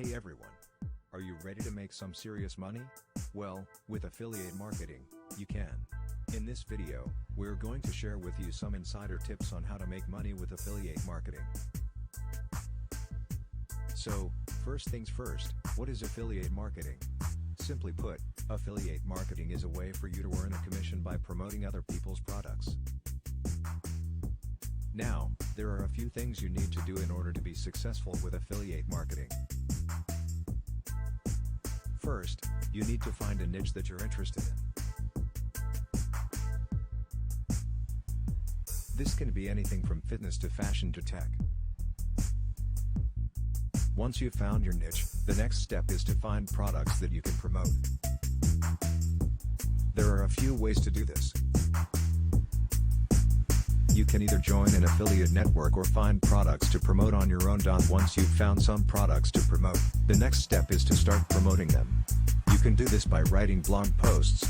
Hey everyone! Are you ready to make some serious money? Well, with affiliate marketing, you can. In this video, we're going to share with you some insider tips on how to make money with affiliate marketing. So, first things first, what is affiliate marketing? Simply put, affiliate marketing is a way for you to earn a commission by promoting other people's products. Now, there are a few things you need to do in order to be successful with affiliate marketing. First, you need to find a niche that you're interested in. This can be anything from fitness to fashion to tech. Once you've found your niche, the next step is to find products that you can promote. There are a few ways to do this. You can either join an affiliate network or find products to promote on your own. Once you've found some products to promote, the next step is to start promoting them. You can do this by writing blog posts,